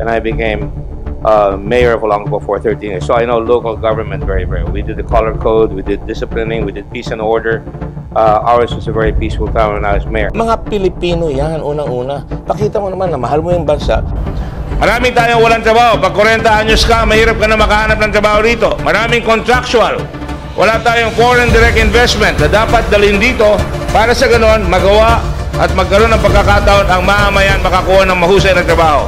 and I became mayor of Olongapo for 13 years. So I know local government very, very well. We did the color code, we did disciplining, we did peace and order. Ours was a very peaceful town when I was mayor. Mga Pilipino yan, unang-una. Pakita mo naman na mahal mo yung bansa. Maraming tayong walang trabaho. Pag 40 anyos ka, mahirap ka na makahanap ng trabaho rito. Maraming contractual. Wala tayong foreign direct investment na dapat dalhin dito para sa ganon magawa at magkaroon ng pagkakataon ang mamamayan makakuha ng mahusay na trabaho.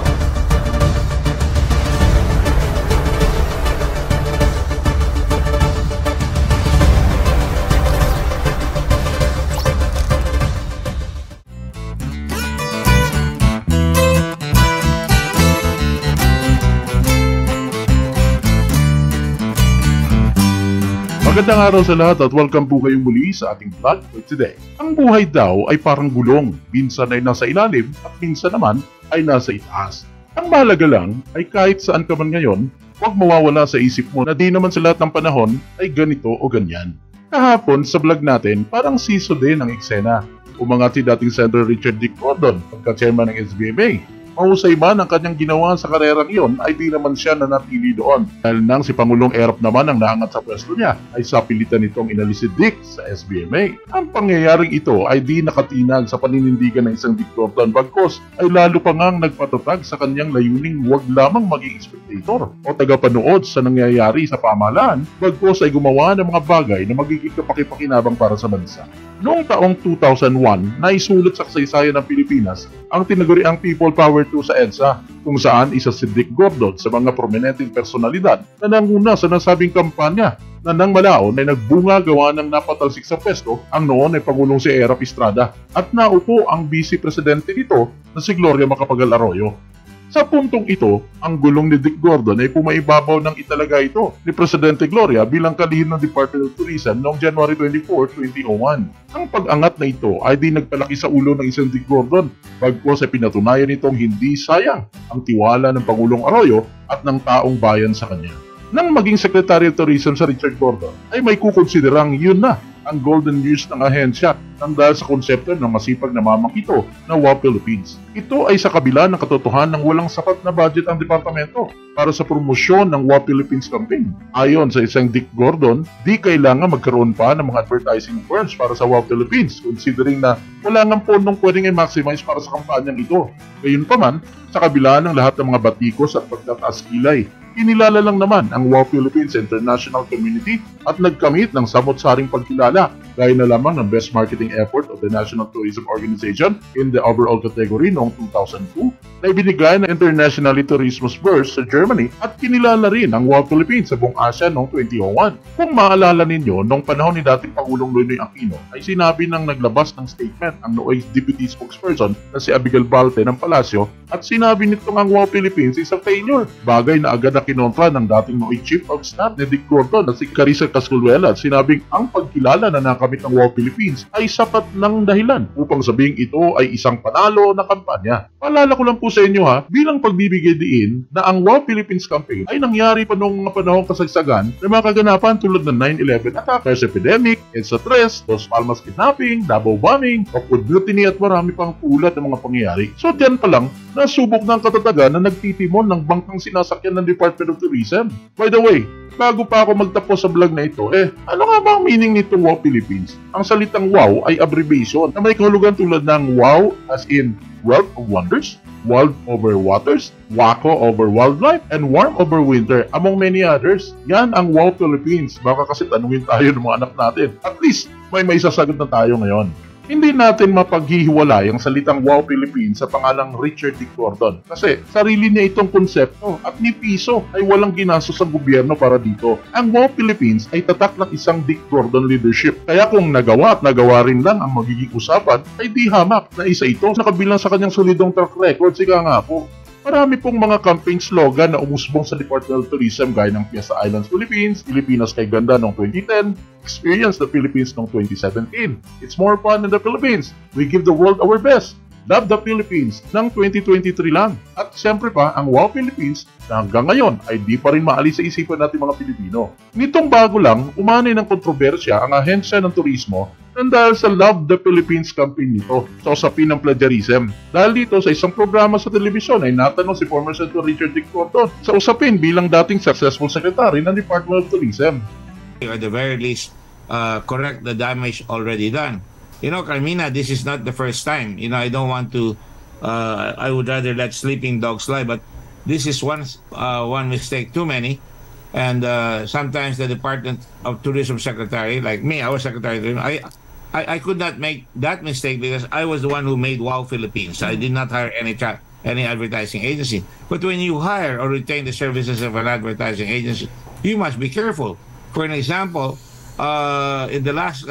Magandang araw sa lahat at welcome po kayong muli sa ating vlog for today. Ang buhay daw ay parang gulong, minsan ay nasa ilalim at minsan naman ay nasa itaas. Ang mahalaga lang ay kahit saan ka man ngayon, huwag mawawala sa isip mo na di naman sa lahat ng panahon ay ganito o ganyan. Kahapon sa vlog natin, parang siso din ang eksena. Umangati dating Senator Richard D. Gordon, pagka-chairman ng SBMA. Mahusay man ang kanyang ginawa sa karerang iyon ay di naman siya nanatili doon. Dahil nang si Pangulong Erap naman ang naangat sa pwesto niya ay sapilitan nitong inalis si Dick sa SBMA. Ang pangyayaring ito ay di nakatinag sa paninindigan ng isang Dick Gordon bagkos ay lalo pa ngang nagpatatag sa kanyang layuning huwag lamang maging spectator o tagapanood sa nangyayari sa pamahalaan bagkos ay gumawa ng mga bagay na magiging kapakipakinabang para sa bansa. Noong taong 2001, naisulat sa kasaysayan ng Pilipinas ang tinaguriang People Power 2 sa EDSA, kung saan isa si Dick Gordon sa mga prominenteng personalidad na nanguna sa nasabing kampanya na nang malaon ay nagbunga gawa ng napatalsik sa pwesto ang noon ay Pangulong si Erap Estrada at naupo ang Vice Presidente nito na si Gloria Macapagal Arroyo. Sa puntong ito, ang gulong ni Dick Gordon ay pumaibabaw ng italaga ito ni Presidente Gloria bilang kalihim ng Department of Tourism noong January 24, 2001. Ang pag-angat na ito ay di nagpalaki sa ulo ng isang Dick Gordon, bagkos ay pinatunayan nitong hindi sayang ang tiwala ng Pangulong Arroyo at ng taong bayan sa kanya. Nang maging Secretary of Tourism sa Richard Gordon, ay may kukonsiderang yun na ang golden years ng ahensya nang dahil sa konsepto ng masipag na mamakito na WOW Philippines. Ito ay sa kabila ng katotohanan ng walang sapat na budget ang departamento para sa promosyon ng WOW Philippines campaign. Ayon sa isang Dick Gordon, di kailangan magkaroon pa ng mga advertising firms para sa WOW Philippines considering na wala ng pondong pwedeng i-maximize para sa kampanyang ito. Gayunpaman, sa kabila ng lahat ng mga batikos at pagtataas kilay, inilala lang naman ang WOW Philippines International Community at nagkamit ng samot-saring pagkilala gaya na lamang ng Best Marketing Effort of the National Tourism Organization in the overall category noong 2002 na ibinigay ng Internationally Tourismus Beurs sa Germany at kinilala rin ang WOW Philippines sa buong Asia noong 2001. Kung maalala ninyo, noong panahon ni dating Pangulong Noynoy Aquino ay sinabi ng naglabas ng statement ang nooy Deputy Spokesperson na si Abigail Balte ng Palacio at sinabi nitong ang WOW Philippines is a failure. Bagay na agad na kinontra ng dating nooy Chief of Staff ni Dick Gordon na si Carissa Casculuela at sinabing ang pagkilala na nakamit ng WOW Philippines ay sapat ng dahilan upang sabing ito ay isang panalo na kampanya. Paalala ko lang po sa inyo bilang pagbibigay diin na ang WOW Philippines campaign ay nangyari pa noong mga panahong kasagsagan ng mga kaganapan tulad ng 9/11 attackers epidemic, EDSA Tres, Dos Palmas kidnapping, Davao bombing, Rockwood mutiny at marami pang ulat ng mga pangyayari. So diyan pa lang, nasubok ng katatagan na nagtitimon ng bangkang sinasakyan ng Department of Tourism. By the way, bago pa ako magtapos sa vlog na ito, ano nga ba ang meaning nitong WOW Philippines? Ang salitang WOW ay abbreviation na may kahulugan tulad ng WOW as in World of Wonders, Wild over Waters, Wako over Wildlife, and Warm over Winter, among many others. Yan ang WOW Philippines. Baka kasi tanungin tayo ng mga anak natin. At least, may sasagot na tayo ngayon. Hindi natin mapaghihiwalay ang salitang WOW Philippines sa pangalang Richard D. Gordon kasi sarili niya itong konsepto at ni piso ay walang ginastos ang gobyerno para dito. Ang WOW Philippines ay tatak ng isang Dick Gordon leadership. Kaya kung nagawa at nagawa rin lang ang magiging usapan ay di hamak na isa ito na kabilang sa kanyang solidong track record. Sika nga po. Marami pong mga campaign slogan na umusbong sa Department of Tourism gaya ng Fiesta Islands Philippines, Pilipinas kay Ganda noong 2010, Experience the Philippines noong 2017, It's More Fun in the Philippines, We Give the World Our Best, Love the Philippines ng 2023 lang. At siyempre pa ang WOW Philippines na hanggang ngayon ay di pa rin maalis sa isipan natin mga Pilipino. Nitong bago lang, umanay ng kontrobersya ang ahensya ng turismo na nang dahil sa Love the Philippines campaign nito sa usapin ng plagiarism. Dahil dito sa isang programa sa telebisyon ay natanong si former Senator Richard Dick Gordon sa usapin bilang dating successful secretary ng Department of Tourism. At the very least, correct the damage already done. You know, Carmina, this is not the first time. You know, I don't want to, I would rather let sleeping dogs lie, but this is one mistake too many. And sometimes the Department of Tourism Secretary, like me, I was Secretary of Tourism, I could not make that mistake because I was the one who made Wow Philippines. I did not hire any advertising agency. But when you hire or retain the services of an advertising agency, you must be careful. For an example, in the last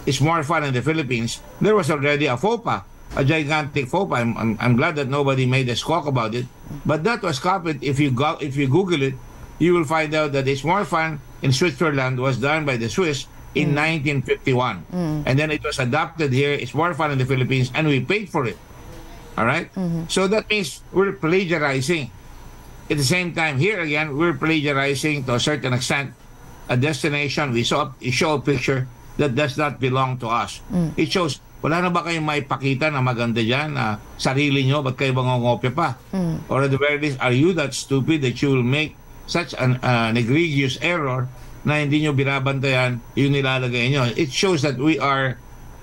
It's More Fun in the Philippines, there was already a faux pas, a gigantic faux pas. I'm glad that nobody made a squawk about it. But that was copied. If you Google it, you will find out that It's More Fun in Switzerland was done by the Swiss in 1951. And then it was adopted here, It's More Fun in the Philippines, and we paid for it. All right? So that means we're plagiarizing. At the same time, here again, we're plagiarizing to a certain extent a destination. We show a picture that does not belong to us. It shows, wala na ba kayong maipakita na maganda dyan, na sarili nyo, ba't kayo mangongopya pa? Or at the very least, are you that stupid that you will make such an egregious error na hindi nyo binabantayan yung nilalagay nyo? It shows that we are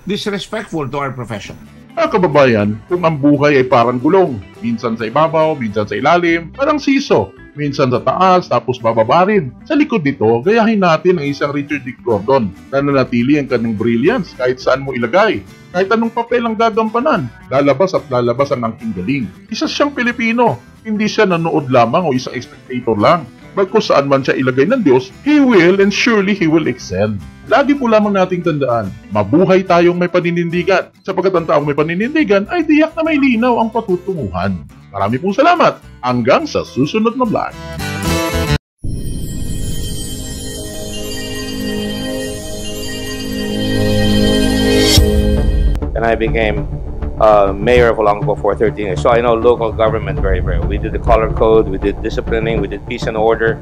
disrespectful to our profession. Mga kababayan, kung ang buhay ay parang gulong, minsan sa ibabaw, minsan sa ilalim, parang siso, minsan sa taas, tapos bababa rin. Sa likod nito, gayahin natin ang isang Richard Dick Gordon na nanatili ang kanyang brilliance kahit saan mo ilagay. Kahit anong papel ang gagampanan, lalabas at lalabas ang angking galing. Isa siyang Pilipino, hindi siya nanood lamang o isang spectator lang. Bagkus saan man siya ilagay ng Diyos, He will and surely He will excel. Lagi po lamang nating tandaan, mabuhay tayong may paninindigan. Sapagkat ang taong may paninindigan ay tiyak na may linaw ang patutunguhan. Marami pong salamat. Hanggang sa susunod na vlog. And I became mayor of Olongapo for 13 years. So I know local government very, very well. We did the color code, we did disciplining, we did peace and order.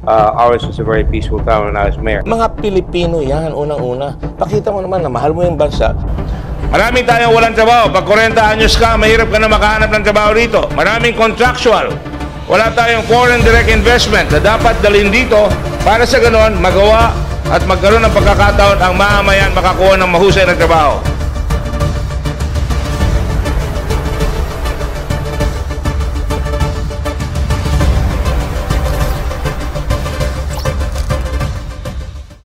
Ours was a very peaceful town when I was mayor. Mga Pilipino yan, unang-una. Pakita mo naman na mahal mo yung bansa. Marami tayong walang trabaho. Pag 40 anyos ka, mahirap ka na makahanap ng trabaho rito. Maraming contractual. Wala tayong foreign direct investment na dapat dalhin dito para sa ganon magawa at magkaroon ng pagkakataon ang mamamayan makakuha ng mahusay na trabaho.